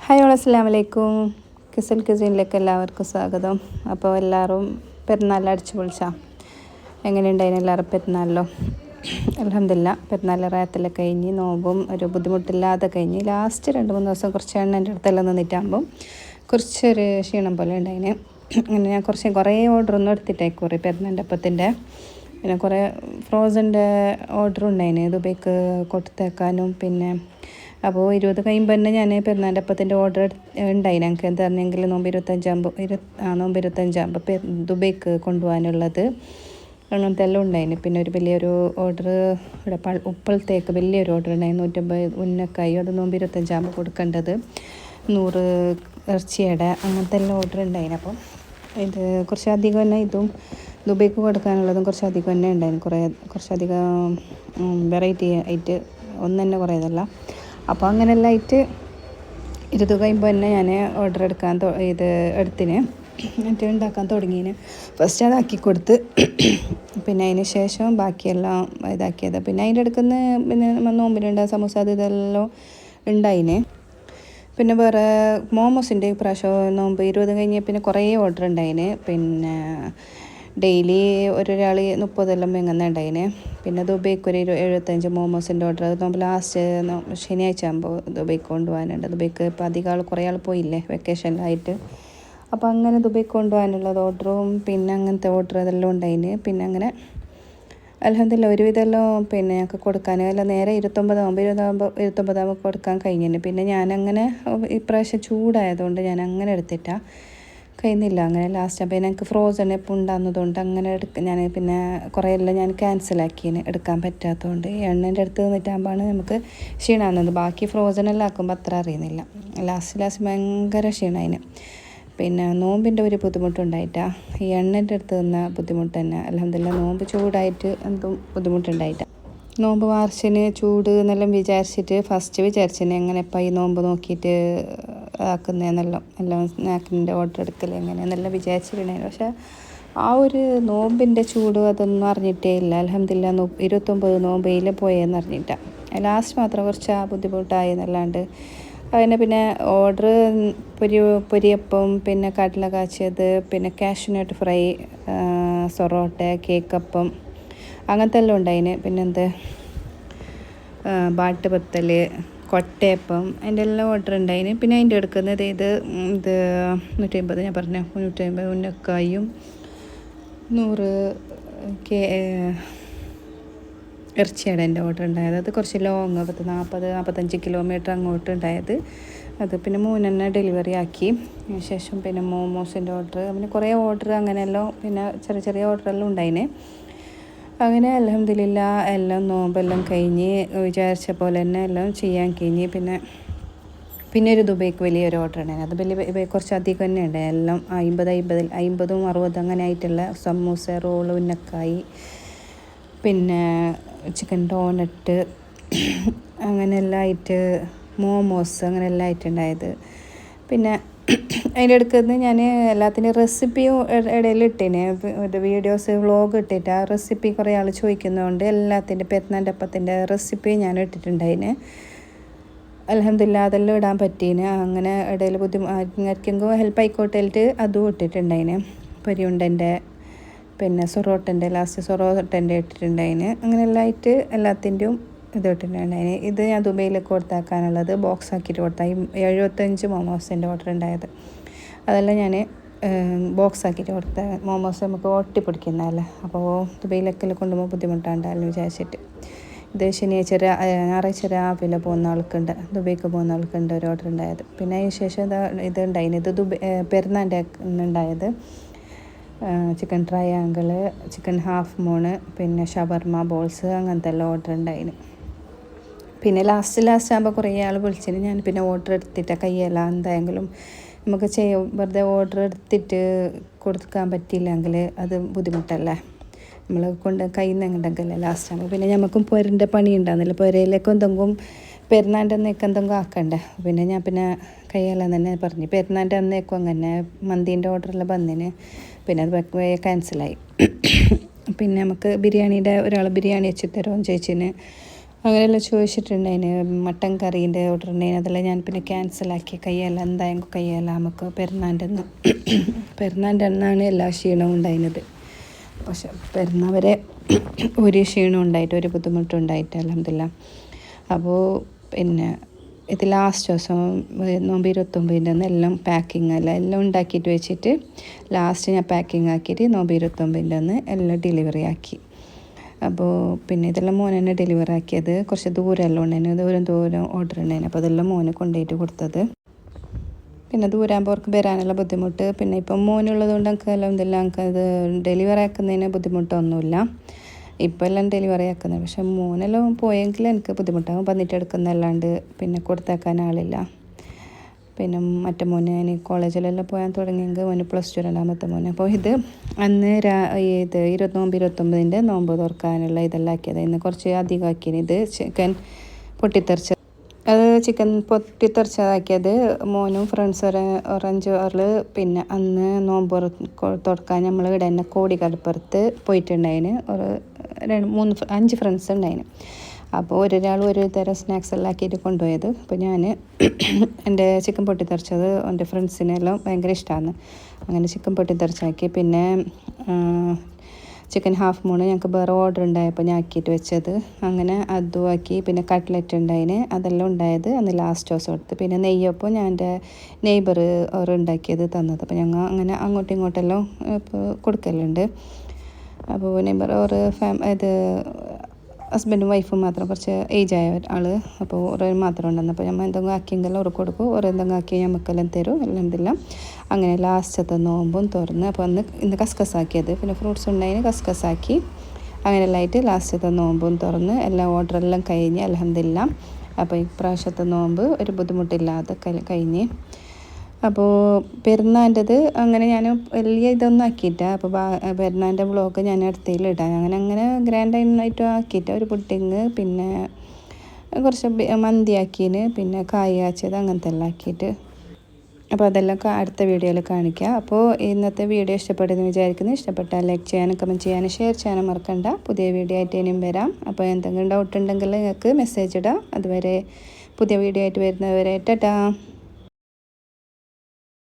Hi all അസ്സലാമു അലൈക്കും. കിസൽ കിസിനിലേക്ക് എല്ലാവർക്കും സ്വാഗതം. അപ്പോൾ എല്ലാവരും പെരുന്നാളിൽ അടിച്ചു പൊളിച്ചാൽ എങ്ങനെയുണ്ടായിരുന്നു എല്ലാവരും പെരുന്നാളിലോ? അൽഹംദുലില്ലാ പെരുന്നാൾ റായത്തെല്ലാം കഴിഞ്ഞ് നോമ്പും ഒരു ബുദ്ധിമുട്ടില്ലാതെ കഴിഞ്ഞ് ലാസ്റ്റ് 2-3 ദിവസം കുറച്ച് എണ്ണൻ്റെ അടുത്തെല്ലാം നിന്നിട്ടാകുമ്പം കുറച്ചൊരു ക്ഷീണം പോലെ ഉണ്ടായിന്. അങ്ങനെ ഞാൻ കുറേ ഓർഡറൊന്നും എടുത്തിട്ടായി കുറേ പെരുന്നാളിൻ്റെ അപ്പത്തിൻ്റെ പിന്നെ കുറേ ഫ്രോസൻ്റെ ഓർഡർ ഉണ്ടായിന് ദുബൈക്ക് കൊടുത്തേക്കാനും. പിന്നെ അപ്പോൾ 20 കഴിയുമ്പോൾ തന്നെ ഞാൻ പെരുന്നാളിൻ്റെ അപ്പത്തിൻ്റെ ഓർഡർ ഉണ്ടായി. ഞങ്ങൾക്ക് എന്താ പറഞ്ഞെങ്കിൽ നോമ്പ് 25 ദുബൈക്ക് കൊണ്ടുപോകാനുള്ളത് അങ്ങനത്തെ എല്ലാം ഉണ്ടായിന്. പിന്നെ ഒരു വലിയൊരു ഓർഡർ ഇവിടെ ഉപ്പളത്തേക്ക് വലിയൊരു ഓർഡർ ഉണ്ടായി 150 ഉന്നക്കായി. അത് നോമ്പ് 25 കൊടുക്കേണ്ടത് 100 ഇറച്ചിയുടെ അങ്ങനത്തെ എല്ലാം ഓർഡർ ഉണ്ടായിന്. അപ്പം ഇത് കുറച്ചധികം തന്നെ ഇതും ദുബൈക്ക് കൊടുക്കാനുള്ളതും കുറച്ചധികം തന്നെ ഉണ്ടായിന്. കുറച്ചധികം വെറൈറ്റി ആയിട്ട് ഒന്ന് തന്നെ കുറേതല്ല. അപ്പോൾ അങ്ങനെയെല്ലാം ആയിട്ട് 20 കഴിയുമ്പോൾ തന്നെ ഞാൻ ഓർഡർ എടുത്തിന് എന്നിട്ട് ഉണ്ടാക്കാൻ തുടങ്ങിന്. ഫസ്റ്റ് അതാക്കി കൊടുത്ത് പിന്നെ അതിന് ശേഷം ബാക്കിയെല്ലാം ഇതാക്കിയത്. പിന്നെ അതിൻ്റെ അടുക്കുന്ന പിന്നെ നോമ്പിനുണ്ട സമൂസ അത് ഇതെല്ലാം ഉണ്ടായിന്. പിന്നെ വേറെ മോമോസിൻ്റെ പ്രാവശ്യം നോമ്പ് 20 കഴിഞ്ഞ് പിന്നെ കുറേ ഓർഡർ ഉണ്ടായിന്. പിന്നെ ഡെയിലി ഒരാൾ 30 എങ്ങനെ ഉണ്ടായിന്. പിന്നെ ദുബൈക്ക് ഒരു 75 മോമോസിൻ്റെ ഓർഡർ നോമ്പ് ലാസ്റ്റ് ശനിയാഴ്ച ആകുമ്പോൾ ദുബൈക്ക് കൊണ്ടുപോകാനുണ്ട്. ദുബൈക്ക് ഇപ്പോൾ അധികം കുറേ ആൾ പോയില്ലേ വെക്കേഷനിലായിട്ട്. അപ്പോൾ അങ്ങനെ ദുബൈക്ക് കൊണ്ടുപോകാനുള്ളത് ഓർഡറും പിന്നെ അങ്ങനത്തെ ഓർഡർ അതെല്ലാം ഉണ്ടായിന്. പിന്നെ അങ്ങനെ അൽഹംദുലില്ലാ ഒരുവിധമെല്ലാം പിന്നെ ഞങ്ങൾക്ക് കൊടുക്കാൻ എല്ലാം നേരെ 29 കൊടുക്കാൻ കഴിഞ്ഞിന്. പിന്നെ ഞാനങ്ങനെ ഇപ്രാവശ്യം ചൂടായതുകൊണ്ട് ഞാൻ അങ്ങനെ എടുത്തിട്ടാണ് കഴിയുന്നില്ല. അങ്ങനെ ലാസ്റ്റ് അപ്പോൾ ഞങ്ങൾക്ക് ഫ്രോസൺ എപ്പോൾ ഉണ്ടാകുന്നതുകൊണ്ട് അങ്ങനെ ഞാൻ പിന്നെ കുറേ എല്ലാം ഞാൻ ക്യാൻസലാക്കിന് എടുക്കാൻ പറ്റാത്തതുകൊണ്ട്. എണ്ണേൻ്റെ അടുത്ത് നിന്നിട്ടാകുമ്പോഴാണ് നമുക്ക് ക്ഷീണമാകുന്നത്. ബാക്കി ഫ്രോസൺ എല്ലാം ആക്കുമ്പോൾ അത്ര അറിയുന്നില്ല. ലാസ്റ്റ് ഭയങ്കര ക്ഷീണമായിന്. പിന്നെ നോമ്പിൻ്റെ ഒരു ബുദ്ധിമുട്ടുണ്ടായിട്ടാണ് ഈ എണ്ണേൻ്റെ അടുത്ത് നിന്ന ബുദ്ധിമുട്ട് തന്നെ. അൽഹംദുലില്ലാ നോമ്പ് ചൂടായിട്ട് എന്തും ബുദ്ധിമുട്ടുണ്ടായിട്ടാണ്. നോമ്പ് മാർച്ചിന് ചൂട് എന്നെല്ലാം വിചാരിച്ചിട്ട് ഫസ്റ്റ് വിചാരിച്ചിന് എങ്ങനെ ഇപ്പം ഈ നോമ്പ് നോക്കിയിട്ട് ആക്കുന്നതെന്നെല്ലാം എല്ലാം സ്നാക്കിൻ്റെ ഓർഡർ എടുക്കൽ എങ്ങനെയാണെന്നെല്ലാം വിചാരിച്ചിട്ടുണ്ടായിരുന്നു. പക്ഷേ ആ ഒരു നോമ്പിൻ്റെ ചൂട് അതൊന്നും അറിഞ്ഞിട്ടേ ഇല്ല. അൽഹംദുലില്ലാ 29 നോമ്പയിൽ പോയെന്ന് അറിഞ്ഞിട്ടാണ്. ലാസ്റ്റ് മാത്രം കുറച്ച് ആ ബുദ്ധിമുട്ടായി എന്നല്ലാണ്ട് അതിന് പിന്നെ ഓർഡർ പൊരിയപ്പം പിന്നെ കടല കാച്ചിയത് പിന്നെ കാഷ്യൂനട്ട് ഫ്രൈ സൊറോട്ട കേക്കപ്പം അങ്ങനത്തെ എല്ലാം ഉണ്ടായിന്. പിന്നെന്ത് ബാട്ട് പത്തൽ കൊട്ടയപ്പം അതിൻ്റെ എല്ലാം ഓർഡർ ഉണ്ടായിന്. പിന്നെ അതിൻ്റെ എടുക്കുന്നത് ഇത് 150 ഞാൻ പറഞ്ഞു 150 ഉന്നക്കായും 100 ഇറച്ചിയുടെ എൻ്റെ ഓർഡർ ഉണ്ടായത്. അത് കുറച്ച് ലോങ് 40-45 കിലോമീറ്റർ അങ്ങോട്ട് ഉണ്ടായത്. അത് പിന്നെ 3 ഡെലിവറി ആക്കി ശേഷം പിന്നെ മോമോസിൻ്റെ ഓർഡർ പിന്നെ കുറേ ഓർഡർ അങ്ങനെയെല്ലാം പിന്നെ ചെറിയ ഓർഡറെല്ലാം ഉണ്ടായിന്. അങ്ങനെ അൽഹംദുലില്ലാ എല്ലാം നോമ്പെല്ലാം കഴിഞ്ഞ് വിചാരിച്ച പോലെ തന്നെ എല്ലാം ചെയ്യാൻ കഴിഞ്ഞ്. പിന്നെ ഒരു ദുബൈക്ക് വലിയൊരു ഓർഡർ ഉണ്ടായിരുന്നു. അത് വലിയ കുറച്ചധികം തന്നെ ഉണ്ടായി. എല്ലാം 50-60 അങ്ങനെ ആയിട്ടുള്ള സമൂസ റോള് ഉന്നക്കായി പിന്നെ ചിക്കൻ ഡോണറ്റ് അങ്ങനെയെല്ലാം ആയിട്ട് മോമോസ് അങ്ങനെയെല്ലാം ആയിട്ടുണ്ടായത്. പിന്നെ അതിൻ്റെ അടുക്കുന്ന ഞാൻ എല്ലാത്തിൻ്റെ റെസിപ്പിയും ഇടയിൽ ഇട്ടേനെ ഒരു വീഡിയോസ് വ്ളോഗ് ഇട്ടിട്ട് ആ റെസിപ്പി കുറേ ആൾ ചോദിക്കുന്നതുകൊണ്ട് എല്ലാത്തിൻ്റെ പെരുന്നാളിൻ്റെ അപ്പത്തിൻ്റെ റെസിപ്പി ഞാൻ ഇട്ടിട്ടുണ്ടായിന്. അൽഹംദുലില്ലാ അതെല്ലാം ഇടാൻ പറ്റീന്. അങ്ങനെ ഇടയിൽ ആർക്കെങ്കിലും ഹെൽപ്പ് ആയിക്കോട്ടെ അതും ഇട്ടിട്ടുണ്ടായിന്. പൊരിയുണ്ടൻ്റെ പിന്നെ ലാസ്റ്റ് സൊറോട്ടൻ്റെ ഇട്ടിട്ടുണ്ടായിന്. അങ്ങനെയെല്ലാം ആയിട്ട് എല്ലാത്തിൻ്റെയും ഇത് ഇട്ടിട്ടുണ്ടായിന്. ഇത് ഞാൻ ദുബൈയിലേക്ക് കൊടുത്താക്കാനുള്ളത് ബോക്സ് ആക്കിയിട്ട് കൊടുത്താൽ 75 മോമോസിൻ്റെ ഓർഡർ ഉണ്ടായത്. അതെല്ലാം ഞാൻ ബോക്സ് ആക്കിയിട്ട് കൊടുത്ത മോമോസ് നമുക്ക് ഒട്ടിപ്പിടിക്കുന്നതല്ലേ. അപ്പോൾ ദുബൈയിലേക്കെല്ലാം കൊണ്ടുപോകുമ്പോൾ ബുദ്ധിമുട്ടാണ്ടല്ലോ വിചാരിച്ചിട്ട് ഇത് ഞായറാഴ്ച രാവിലെ പോകുന്ന ആൾക്കുണ്ട് ദുബൈക്ക് പോകുന്ന ആൾക്കുണ്ട് ഒരു ഓർഡർ ഉണ്ടായത്. പിന്നെ അതിന് ശേഷം ഇത് ഉണ്ടായിന്. ഇത് പെരുന്നാളിൻ്റെ ഉണ്ടായത് chicken triangle chicken half Moon പിന്നെ ഷവർമ ബോൾസ് അങ്ങനത്തെ എല്ലാം ഓർഡർ ഉണ്ടായിന്. പിന്നെ ലാസ്റ്റ് ആകുമ്പോൾ കുറേ ആൾ വിളിച്ചിന്. ഞാൻ പിന്നെ ഓർഡർ എടുത്തിട്ട് കയ്യല്ല എന്തായെങ്കിലും നമുക്ക് വെറുതെ ഓർഡർ എടുത്തിട്ട് കൊടുക്കാൻ പറ്റിയില്ലെങ്കിൽ അത് ബുദ്ധിമുട്ടല്ലേ. നമ്മൾ കയ്യിൽ നിന്ന് ഉണ്ടെങ്കിലേ ലാസ്റ്റ് ആകുമ്പോൾ പിന്നെ നമുക്കും പൊരൻ്റെ പണി ഉണ്ടാകുന്നില്ല. പൊരയിലേക്ക് എന്തെങ്കിലും പെരുന്നാളിൻ്റെ അന്നേക്ക് എന്തെങ്കിലും ആക്കണ്ടേ. പിന്നെ ഞാൻ കയ്യെല്ലാം തന്നെ പറഞ്ഞു പെരുന്നാളിൻ്റെ അന്നേക്കും അങ്ങനെ മന്തീൻ്റെ ഓർഡറെല്ലാം വന്നിന്. പിന്നെ അത് ക്യാൻസലായി. പിന്നെ നമുക്ക് ഒരാൾ ബിരിയാണി വെച്ച് തരുമെന്ന് ചോദിച്ചിന്. അങ്ങനെയെല്ലാം ചോദിച്ചിട്ടുണ്ടായിന്. മട്ടൻ കറീൻ്റെ ഓർഡർ ഉണ്ടായിന്. അതെല്ലാം ഞാൻ പിന്നെ ക്യാൻസലാക്കി. കയ്യല്ല എന്തായെങ്കിൽ കയ്യല്ല നമുക്ക് പെരുന്നാൻ്റെ അന്നാണ് എല്ലാ ക്ഷീണവും ഉണ്ടായിരുന്നത്. പക്ഷെ പെരുന്നാൾ വരെ ഒരു ക്ഷീണം ഉണ്ടായിട്ട് ഒരു ബുദ്ധിമുട്ടും ഉണ്ടായിട്ട് അൽഹംദുലില്ലാ. അപ്പോൾ പിന്നെ ഇത് ലാസ്റ്റ് ദിവസം നോമ്പ് 29 അന്ന് എല്ലാം പാക്കിങ് എല്ലാം ഉണ്ടാക്കിയിട്ട് വെച്ചിട്ട് ലാസ്റ്റ് ഞാൻ പാക്കിങ് ആക്കിയിട്ട് നോമ്പ് 29 അന്ന് എല്ലാം ഡെലിവറി ആക്കി. അപ്പോൾ പിന്നെ ഇതെല്ലാം മോനെ തന്നെ ഡെലിവറി ആക്കിയത്. കുറച്ച് ദൂരമെല്ലാം ഉണ്ടായിരുന്നു, ദൂരം ഓർഡർ ഉണ്ടായിരുന്നു. അപ്പോൾ അതെല്ലാം മോനെ കൊണ്ടുപോയിട്ട് കൊടുത്തത്. പിന്നെ ദൂരാകുമ്പോൾ അവർക്ക് വരാനുള്ള ബുദ്ധിമുട്ട്. പിന്നെ ഇപ്പം മോനുള്ളത് കൊണ്ട് എനിക്ക് അൽഹംദുലില്ലാ എനിക്കത് ഡെലിവറി ആക്കുന്നതിന് ബുദ്ധിമുട്ടൊന്നുമില്ല. ഇപ്പം എല്ലാം ഡെലിവറി ആക്കുന്നത്. പക്ഷെ മോനെല്ലാം പോയെങ്കിൽ എനിക്ക് ബുദ്ധിമുട്ടാകും. വന്നിട്ട് എടുക്കുന്നല്ലാണ്ട് പിന്നെ കൊടുത്തേക്കാൻ ആളില്ല. പിന്നെ മറ്റേ മോനെ ഞാൻ കോളേജിലെല്ലാം പോകാൻ തുടങ്ങിയെങ്കിൽ മോന് +2 രണ്ടാമത്തെ മോനെ. അപ്പോൾ ഇത് അന്ന് ഇത് നോമ്പ് 29 നോമ്പ് തുറക്കാനുള്ള ഇതെല്ലാം ആക്കിയത്. ഇന്ന് കുറച്ച് അധികം ആക്കിയത്. ഇത് ചിക്കൻ പൊട്ടിത്തെറിച്ച ചിക്കൻ പൊട്ടിത്തെറിച്ചതാക്കിയത് മോനും ഫ്രണ്ട്സ് ഓറഞ്ച് ഓറിൽ. പിന്നെ അന്ന് നോമ്പ് തുറക്കാൻ നമ്മൾ ഇവിടെ തന്നെ കോടിക്കടപ്പുറത്ത് പോയിട്ടുണ്ടായിന്. ഒരു 5 ഫ്രണ്ട്സ് ഉണ്ടായിന്. അപ്പോൾ ഒരാൾ ഒരു തരം സ്നാക്സ് എല്ലാം ആക്കിയിട്ട് കൊണ്ടുപോയത്. അപ്പോൾ ഞാൻ എൻ്റെ ചിക്കൻ പൊട്ടിത്തെറിച്ചത് എൻ്റെ ഫ്രണ്ട്സിനെല്ലാം ഭയങ്കര ഇഷ്ടമാണ്. അങ്ങനെ ചിക്കൻ പൊട്ടിത്തെറിച്ചാക്കി. പിന്നെ ചിക്കൻ ഹാഫ് മൂണ് ഞങ്ങൾക്ക് വേറെ ഓർഡർ ഉണ്ടായപ്പോൾ ഞാൻ ആക്കിയിട്ട് വെച്ചത്. അങ്ങനെ അതും ആക്കി. പിന്നെ കട്ട്ലറ്റ് ഉണ്ടായിന്, അതെല്ലാം ഉണ്ടായത് അന്ന് ലാസ്റ്റ് ദിവസം എടുത്ത്. പിന്നെ നെയ്യപ്പോൾ ഞാൻ എൻ്റെ നെയ്ബർ അവർ ഉണ്ടാക്കിയത് തന്നത്. അപ്പോൾ ഞങ്ങൾ അങ്ങനെ അങ്ങോട്ടും ഇങ്ങോട്ടെല്ലാം ഇപ്പോൾ കൊടുക്കലുണ്ട്. അപ്പോൾ നെയ്ബർ ഒരു ഇത് ഹസ്ബൻഡും വൈഫും മാത്രം, കുറച്ച് ഏജായ ആൾ. അപ്പോൾ ഓരോ മാത്രം ഉണ്ടെന്ന്. അപ്പോൾ നമ്മൾ എന്തെങ്കിലും ആക്കിയെങ്കിലും ഓർക്ക് കൊടുക്കും, ഓരോ എന്തെങ്കിലും ആക്കി നമുക്കെല്ലാം തരും. എല്ലാം അങ്ങനെ ലാസ്റ്റത്തെ നോമ്പും തുറന്ന്. അപ്പോൾ ഇന്ന് കസ്കസാക്കിയത്. പിന്നെ ഫ്രൂട്ട്സ് ഉണ്ടായിന്, കസ്കസാക്കി. അങ്ങനെയെല്ലാം ആയിട്ട് ലാസ്റ്റത്തെ നോമ്പും തുറന്ന് എല്ലാം ഓർഡറെല്ലാം കഴിഞ്ഞ് അൽഹംദുലില്ലാ. അപ്പോൾ ഇപ്രാവശ്യത്തെ നോമ്പ് ഒരു ബുദ്ധിമുട്ടില്ലാതെ കഴിഞ്ഞ്. അപ്പോൾ പെരുന്നാൻ്റെത് അങ്ങനെ ഞാൻ വലിയ ഇതൊന്നും ആക്കിയിട്ട. അപ്പോൾ പെരുന്നാൻ്റെ വ്ളോഗ് ഞാൻ അടുത്തതിലിടാം. അങ്ങനെ ഗ്രാൻഡായിട്ട് ആക്കിയിട്ട് ഒരു പുഡിങ്, പിന്നെ കുറച്ച് മന്തി ആക്കിന്, പിന്നെ കായ് കാച്ചത്, അങ്ങനത്തെ എല്ലാം ആക്കിയിട്ട്. അപ്പോൾ അതെല്ലാം അടുത്ത വീഡിയോയിൽ കാണിക്കാം. അപ്പോൾ ഇന്നത്തെ വീഡിയോ ഇഷ്ടപ്പെടുമെന്ന് വിചാരിക്കുന്നു. ഇഷ്ടപ്പെട്ടാൽ ലൈക്ക് ചെയ്യാനും കമൻറ്റ് ചെയ്യാനും ഷെയർ ചെയ്യാനും മറക്കണ്ട. പുതിയ വീഡിയോ ആയിട്ട് ഇനിയും വരാം. അപ്പോൾ എന്തെങ്കിലും ഡൗട്ട് ഉണ്ടെങ്കിൽ നിങ്ങൾക്ക് മെസ്സേജ് ഇടാം. അതുവരെ പുതിയ വീഡിയോ ആയിട്ട് വരുന്നവരെ ടാറ്റാ.